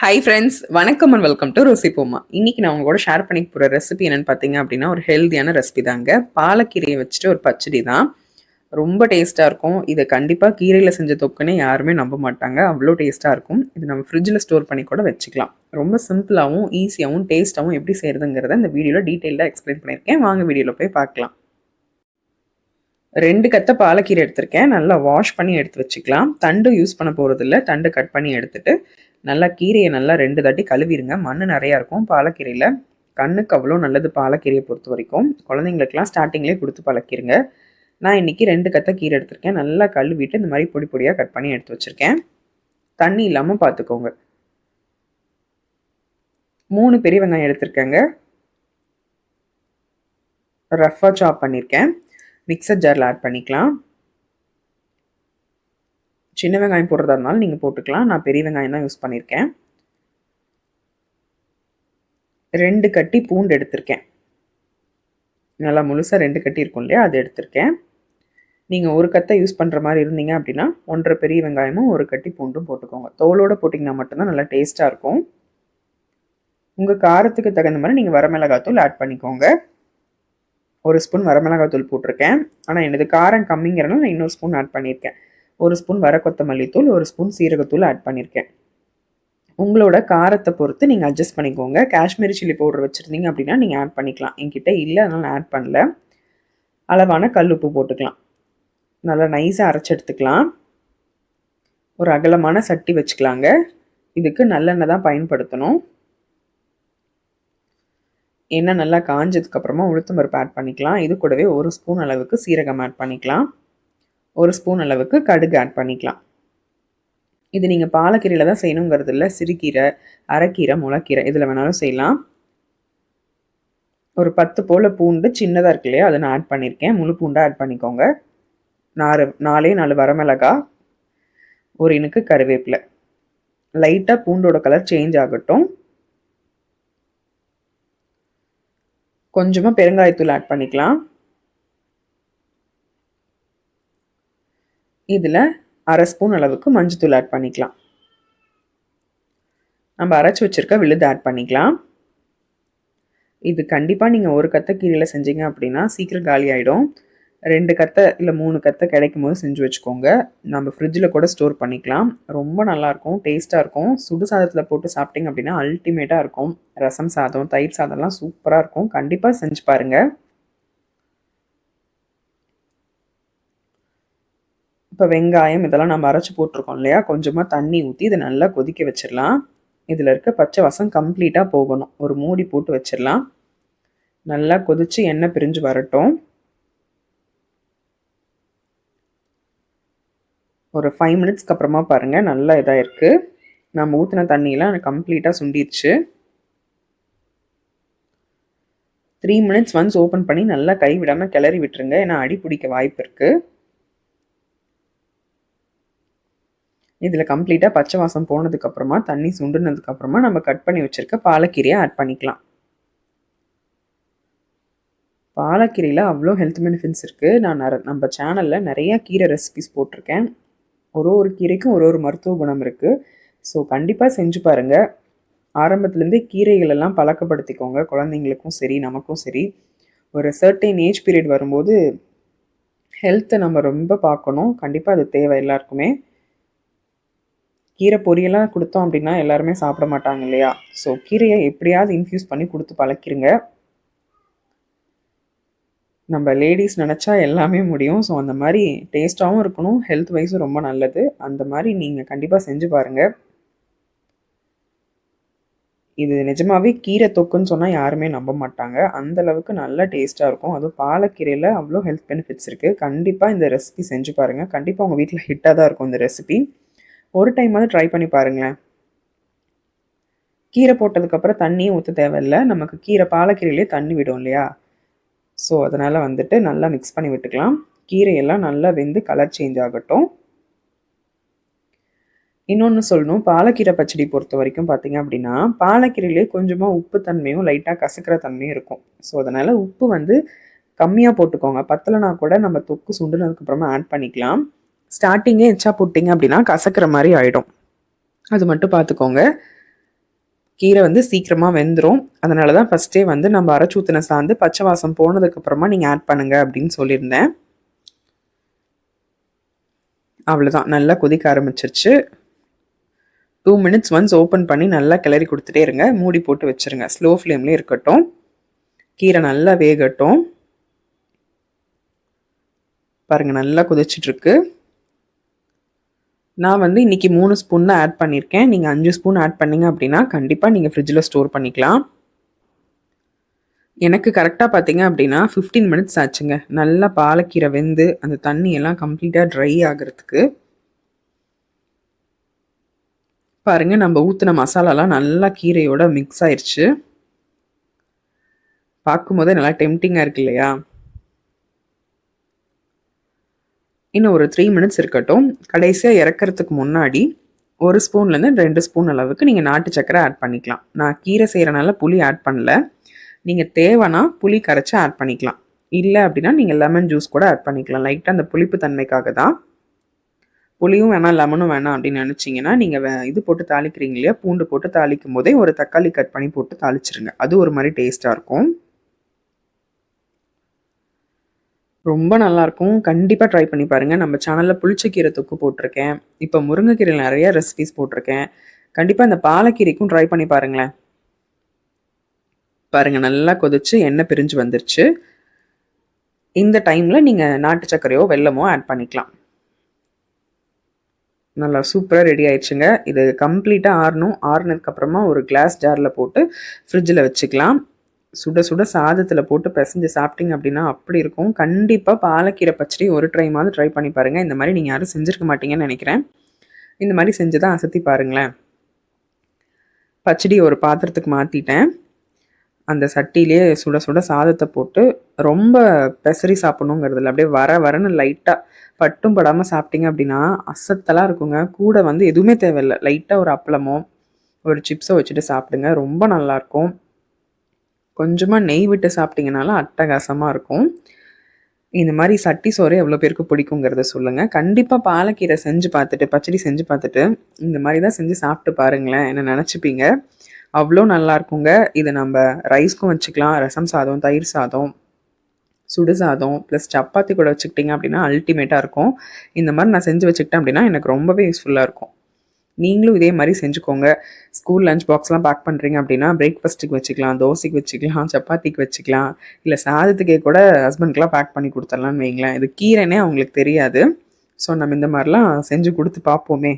Hi friends, வணக்கம் and welcome to ருசிப்போமா. இன்னைக்கு நான் உங்க கூட ஷேர் பண்ணிக்க போகிற ரெசிபி என்னென்னு பார்த்தீங்க அப்படின்னா, ஒரு ஹெல்த்தியான ரெசிபி தாங்க. பாலக்கீரையை வச்சுட்டு ஒரு பச்சடி தான். ரொம்ப டேஸ்ட்டாக இருக்கும். இதை கண்டிப்பாக கீரையில் செஞ்ச தொக்குன்னே யாருமே நம்ப மாட்டாங்க. அவ்வளோ டேஸ்ட்டாக இருக்கும். இது நம்ம ஃப்ரிட்ஜில் ஸ்டோர் பண்ணி கூட வச்சுக்கலாம். ரொம்ப சிம்பிளாகவும் ஈஸியாகவும் டேஸ்ட்டாகவும் எப்படி செய்கிறதுங்கிறத இந்த வீடியோவில் டீட்டெயிலாக எக்ஸ்பிளைன் பண்ணியிருக்கேன். வாங்க வீடியோவில் போய் பார்க்கலாம். 2 கத்த பாலக்கீரை எடுத்திருக்கேன். நல்லா வாஷ் பண்ணி எடுத்து வச்சுக்கலாம். தண்டு யூஸ் பண்ண போகிறதில்ல. தண்டு கட் பண்ணி எடுத்துட்டு நல்லா கீரையை நல்லா 2 தாட்டி கழுவிடுங்க. மண் நிறையா இருக்கும் பாலக்கீரையில். கண்ணுக்கு அவ்வளோ நல்லது பாலக்கீரையை பொறுத்த வரைக்கும். குழந்தைங்களுக்கெல்லாம் ஸ்டார்டிங்லேயே கொடுத்து பழக்கிடுங்க. நான் இன்றைக்கி 2 கத்த கீரை எடுத்திருக்கேன். நல்லா கழுவிட்டு இந்த மாதிரி பொடி பொடியாக கட் பண்ணி எடுத்து வச்சுருக்கேன். தண்ணி இல்லாமல் பார்த்துக்கோங்க. 3 பெரிய வெங்காயம் எடுத்திருக்கேங்க. ரஃப்பாக சாப் பண்ணியிருக்கேன். மிக்சர் ஜாரில் ஆட் பண்ணிக்கலாம். சின்ன வெங்காயம் போடுறதா இருந்தாலும் நீங்கள் போட்டுக்கலாம். நான் பெரிய வெங்காயம் தான் யூஸ் பண்ணியிருக்கேன். 2 கட்டி பூண்டு எடுத்திருக்கேன். நல்லா முழுசாக 2 கட்டி இருக்கும் இல்லையா, அது எடுத்திருக்கேன். நீங்கள் ஒரு கத்தை யூஸ் பண்ணுற மாதிரி இருந்தீங்க அப்படின்னா 1.5 பெரிய வெங்காயமும் 1 கட்டி பூண்டும் போட்டுக்கோங்க. தோலோடு போட்டிங்கன்னா மட்டும்தான் நல்லா டேஸ்ட்டாக இருக்கும். உங்கள் காரத்துக்கு தகுந்த மாதிரி நீங்கள் வரமிளகாத்தூள் ஆட் பண்ணிக்கோங்க. 1 ஸ்பூன் வரமிளகாத்தூள் போட்டிருக்கேன். ஆனால் எனது காரம் கம்மிங்கிறனால நான் இன்னொரு ஸ்பூன் ஆட் பண்ணியிருக்கேன். 1 ஸ்பூன் வர கொத்தமல்லி தூள், 1 ஸ்பூன் சீரகத்தூள் ஆட் பண்ணியிருக்கேன். உங்களோட காரத்தை பொறுத்து நீங்கள் அட்ஜஸ்ட் பண்ணிக்கோங்க. காஷ்மீரி சில்லி பவுடர் வச்சுருந்தீங்க அப்படின்னா நீங்கள் ஆட் பண்ணிக்கலாம். என்கிட்ட இல்லை, அதனால் ஆட் பண்ணல. அளவான கல் உப்பு போட்டுக்கலாம். நல்லா நைஸாக அரைச்சி எடுத்துக்கலாம். ஒரு அகலமான சட்டி வச்சுக்கலாங்க. இதுக்கு நல்லெண்ணெய் தான் பயன்படுத்தணும். எண்ணெய் நல்லா காஞ்சதுக்கப்புறமா உளுத்தம் பருப்பு ஆட் பண்ணிக்கலாம். இது கூடவே 1 ஸ்பூன் அளவுக்கு சீரகம் ஆட் பண்ணிக்கலாம். 1 ஸ்பூன் அளவுக்கு கடுகு ஆட் பண்ணிக்கலாம். இது நீங்கள் பாலக்கீரையில் தான் செய்யணுங்கிறது இல்லை. சிறுகீரை, அரைக்கீரை, முளைக்கீரை இதில் வேணாலும் செய்யலாம். ஒரு 10 போல் பூண்டு சின்னதாக இருக்கு இல்லையா, அதை நான் ஆட் பண்ணியிருக்கேன். முழு பூண்டாக ஆட் பண்ணிக்கோங்க. 4 வரமிளகா, 1 இனுக்கு கருவேப்பிலை. லைட்டாக பூண்டோட கலர் சேஞ்ச் ஆகட்டும். கொஞ்சமாக பெருங்காயத்தூள் ஆட் பண்ணிக்கலாம். இதில் 1/2 ஸ்பூன் அளவுக்கு மஞ்சத்தூள் ஆட் பண்ணிக்கலாம். நம்ம அரைச்சி வச்சுருக்க விழுது ஆட் பண்ணிக்கலாம். இது கண்டிப்பாக நீங்கள் 1 கத்தை கீரையில் செஞ்சீங்க அப்படின்னா சீக்கிரம் காலி ஆகிடும். 2 கத்தை இல்லை 3 கத்தை கிடைக்கும் போது செஞ்சு வச்சுக்கோங்க. நம்ம ஃப்ரிட்ஜில் கூட ஸ்டோர் பண்ணிக்கலாம். ரொம்ப நல்லாயிருக்கும், டேஸ்ட்டாக இருக்கும். சுடு சாதத்தில் போட்டு சாப்பிட்டீங்க அப்படின்னா அல்டிமேட்டாக இருக்கும். ரசம் சாதம், தயிர் சாதம்லாம் சூப்பராக இருக்கும். கண்டிப்பாக செஞ்சு பாருங்கள். இப்போ வெங்காயம் இதெல்லாம் நம்ம அரைச்சி போட்டிருக்கோம் இல்லையா, கொஞ்சமாக தண்ணி ஊற்றி இதை நல்லா கொதிக்க வச்சிடலாம். இதில் இருக்க பச்சை வாசம் கம்ப்ளீட்டாக போகணும். ஒரு மூடி போட்டு வச்சிடலாம். நல்லா கொதித்து எண்ணெய் பிரிஞ்சு வரட்டும். ஒரு 5 மினிட்ஸ்க்கு அப்புறமா பாருங்கள், நல்லா இதாக இருக்குது. நம்ம ஊற்றின தண்ணியெலாம் கம்ப்ளீட்டாக சுண்டிடுச்சு. 3 மினிட்ஸ் ஒன்ஸ் ஓப்பன் பண்ணி நல்லா கை விடாமல் கிளறி விட்டுருங்க. ஏன்னா அடி பிடிக்க வாய்ப்பு இருக்குது. இதில் கம்ப்ளீட்டாக பச்சை வாசம் போனதுக்கப்புறமா தண்ணி சுண்டுனதுக்கப்புறமா நம்ம கட் பண்ணி வச்சுருக்க பாலக்கீரையை ஆட் பண்ணிக்கலாம். பாலக்கீரையில் அவ்வளோ ஹெல்த் பெனிஃபிட்ஸ் இருக்குது. நான் நம்ம சேனலில் நிறையா கீரை ரெசிபிஸ் போட்டிருக்கேன். ஒரு கீரைக்கும் ஒரு மருத்துவ குணம் இருக்குது. ஸோ கண்டிப்பாக செஞ்சு பாருங்கள். ஆரம்பத்துலேருந்தே கீரைகளெல்லாம் பழக்கப்படுத்திக்கோங்க. குழந்தைங்களுக்கும் சரி, நமக்கும் சரி. ஒரு சர்டைன் ஏஜ் பீரியட் வரும்போது ஹெல்த்தை நம்ம ரொம்ப பார்க்கணும். கண்டிப்பாக அது தேவை எல்லாருக்குமே. கீரை பொரியெல்லாம் கொடுத்தோம் அப்படின்னா எல்லாருமே சாப்பிட மாட்டாங்க இல்லையா. ஸோ கீரையை எப்படியாவது இன்ஃப்யூஸ் பண்ணி கொடுத்து பழக்கிருங்க. நம்ம லேடிஸ் நினச்சா எல்லாமே முடியும். ஸோ அந்த மாதிரி டேஸ்ட்டாகவும் இருக்கணும், ஹெல்த் வைஸும் ரொம்ப நல்லது. அந்த மாதிரி நீங்கள் கண்டிப்பாக செஞ்சு பாருங்கள். இது நிஜமாகவே கீரை தொக்குன்னு சொன்னால் யாருமே நம்ப மாட்டாங்க. அந்தளவுக்கு நல்லா டேஸ்ட்டாக இருக்கும். அதுவும் பாலக்கீரையில் அவ்வளோ ஹெல்த் பெனிஃபிட்ஸ் இருக்குது. கண்டிப்பாக இந்த ரெசிபி செஞ்சு பாருங்கள். கண்டிப்பாக உங்கள் வீட்டில் ஹிட்டாக தான் இருக்கும் இந்த ரெசிபி. ஒரு டைமாவது ட்ரை பண்ணி பாருங்களேன். கீரை போட்டதுக்கப்புறம் தண்ணியும் ஊற்ற தேவையில்லை. நமக்கு பாலக்கீரையிலே தண்ணி விடும் இல்லையா. ஸோ அதனால் வந்துட்டு நல்லா மிக்ஸ் பண்ணி விட்டுக்கலாம். கீரையெல்லாம் நல்லா வெந்து கலர் சேஞ்ச் ஆகட்டும். இன்னொன்று சொல்லணும், பாலக்கீரை பச்சடி பொறுத்த வரைக்கும் பார்த்தீங்க அப்படின்னா பாலக்கீரையிலே கொஞ்சமாக உப்பு தன்மையும் லைட்டாக கசக்கிற தன்மையும் இருக்கும். ஸோ அதனால் உப்பு கம்மியாக போட்டுக்கோங்க. பத்தலைனா கூட நம்ம தொக்கு சுண்டுனதுக்கப்புறமா ஆட் பண்ணிக்கலாம். ஸ்டார்டிங்கே எச்சா போட்டிங்க அப்படின்னா கசக்கிற மாதிரி ஆகிடும். அது மட்டும் பார்த்துக்கோங்க. கீரை வந்து சீக்கிரமாக வெந்துடும். அதனால தான் ஃபஸ்ட்டே வந்து நம்ம அரைச்சி ஊற்றின சாந்து பச்சை வாசம் போனதுக்கப்புறமா நீங்கள் ஆட் பண்ணுங்கள் அப்படின்னு சொல்லியிருந்தேன். அவ்வளோதான், நல்லா கொதிக்க ஆரம்பிச்சிருச்சு. 2 மினிட்ஸ் ஒன்ஸ் ஓப்பன் பண்ணி நல்லா கிளறி கொடுத்துட்டே இருங்க. மூடி போட்டு வச்சுருங்க. ஸ்லோ ஃப்ளேம்லேயே இருக்கட்டும். கீரை நல்லா வேகட்டும். பாருங்கள், நல்லா கொதிச்சிட்ருக்கு. நான் வந்து இன்றைக்கி 3 ஸ்பூன் தான் ஆட் பண்ணியிருக்கேன். நீங்கள் 5 ஸ்பூன் ஆட் பண்ணிங்க அப்படின்னா கண்டிப்பாக நீங்கள் ஃப்ரிட்ஜில் ஸ்டோர் பண்ணிக்கலாம். எனக்கு கரெக்டாக பார்த்தீங்க அப்படின்னா 15 மினிட்ஸ் ஆச்சுங்க. நல்லா பாலக்கீரை வெந்து அந்த தண்ணியெல்லாம் கம்ப்ளீட்டாக ட்ரை ஆகிறதுக்கு. பாருங்கள், நம்ம ஊற்றின மசாலாலாம் நல்லா கீரையோட மிக்ஸ் ஆயிடுச்சு. பார்க்கும்போதே நல்லா டெம்டிங்காக இருக்கு இல்லையா? இன்னும் ஒரு 3 மினிட்ஸ் இருக்கட்டும். கடைசியாக இறக்கிறதுக்கு முன்னாடி 1 ஸ்பூன்லேருந்து 2 ஸ்பூன் அளவுக்கு நீங்கள் நாட்டு சக்கரை ஆட் பண்ணிக்கலாம். நான் கீரை செய்கிறனால புளி ஆட் பண்ணல. நீங்கள் தேவைன்னா புளி கரைச்சி ஆட் பண்ணிக்கலாம். இல்லை அப்படின்னா நீங்கள் லெமன் ஜூஸ் கூட ஆட் பண்ணிக்கலாம். லைட்டாக அந்த புளிப்பு தன்மைக்காக தான். புளியும் வேணாம் லெமனும் வேணாம் அப்படின்னு நினச்சிங்கன்னா நீங்கள் இது போட்டு தாளிக்கிறீங்க இல்லையா, பூண்டு போட்டு தாளிக்கும் போதே ஒரு தக்காளி கட் பண்ணி போட்டு தாளிச்சிருங்க. அது ஒரு மாதிரி டேஸ்ட்டாக இருக்கும். ரொம்ப நல்லாயிருக்கும். கண்டிப்பாக ட்ரை பண்ணி பாருங்கள். நம்ம சேனலில் புளிச்சக்கீரை தொக்கு போட்டிருக்கேன். இப்போ முருங்கைக்கீரையில் நிறைய ரெசிபிஸ் போட்டிருக்கேன். கண்டிப்பாக இந்த பாலக்கீரைக்கும் ட்ரை பண்ணி பாருங்களேன். பாருங்கள், நல்லா கொதிச்சு எண்ணெய் பிரிஞ்சு வந்துருச்சு. இந்த டைமில் நீங்கள் நாட்டு சர்க்கரையோ வெல்லமோ ஆட் பண்ணிக்கலாம். நல்லா சூப்பராக ரெடி ஆயிடுச்சுங்க. இது கம்ப்ளீட்டாக ஆறணும். ஆறுனதுக்கப்புறமா ஒரு கிளாஸ் ஜாரில் போட்டு ஃப்ரிட்ஜில் வச்சுக்கலாம். சுட சுட சாதத்தில் போட்டு பிசைஞ்சு சாப்பிட்டீங்க அப்படின்னா அப்படி இருக்கும். கண்டிப்பாக பாலக்கீரை பச்சடி ஒரு ட்ரை பண்ணி பாருங்கள். இந்த மாதிரி நீங்கள் யாரும் செஞ்சுருக்க மாட்டீங்கன்னு நினைக்கிறேன். இந்த மாதிரி செஞ்சு தான் அசத்தி பாருங்களேன். பச்சடி ஒரு பாத்திரத்துக்கு மாற்றிட்டேன். அந்த சட்டியிலே சுட சுட சாதத்தை போட்டு ரொம்ப பெசரி சாப்பிட்ணுங்கிறதுல அப்படியே வரன்னு லைட்டாக பட்டும் படாமல் சாப்பிட்டீங்க அப்படின்னா அசத்தலாக இருக்குங்க. கூட வந்து எதுவுமே தேவையில்லை. லைட்டாக ஒரு அப்பளமோ ஒரு சிப்ஸோ வச்சுட்டு சாப்பிடுங்க. ரொம்ப நல்லாயிருக்கும். கொஞ்சமாக நெய் விட்டு சாப்பிட்டிங்கனாலும் அட்டகாசமாக இருக்கும். இந்த மாதிரி சட்டி சோறு எவ்வளோ பேருக்கு பிடிக்குங்கிறத சொல்லுங்கள். கண்டிப்பாக பாலக்கீரை செஞ்சு பார்த்துட்டு பச்சடி செஞ்சு பார்த்துட்டு இந்த மாதிரி தான் செஞ்சு சாப்பிட்டு பாருங்களேன். என்ன நினச்சிப்பீங்க. அவ்வளோ நல்லா இருக்குங்க. இதை நம்ம ரைஸ்க்கும் வச்சுக்கலாம். ரசம் சாதம், தயிர் சாதம், சுடு சாதம் ப்ளஸ் சப்பாத்தி கூட வச்சுக்கிட்டிங்க அப்படின்னா அல்டிமேட்டாக இருக்கும். இந்த மாதிரி நான் செஞ்சு வச்சுக்கிட்டேன் அப்படின்னா எனக்கு ரொம்பவே யூஸ்ஃபுல்லாக இருக்கும். நீங்களும் இதே மாதிரி செஞ்சுக்கோங்க. ஸ்கூல் லஞ்ச் பாக்ஸ்லாம் பேக் பண்ணுறீங்க அப்படின்னா பிரேக்ஃபாஸ்ட்டுக்கு வச்சுக்கலாம், தோசைக்கு வச்சுக்கலாம், சப்பாத்திக்கு வச்சுக்கலாம், இல்லை சாதத்துக்கே கூட ஹஸ்பண்ட்க்கெலாம் பேக் பண்ணி கொடுத்துடலான்னு வைங்களேன். இது கீரைனே அவங்களுக்கு தெரியாது. ஸோ நம்ம இந்த மாதிரிலாம் செஞ்சு கொடுத்து பார்ப்போமே.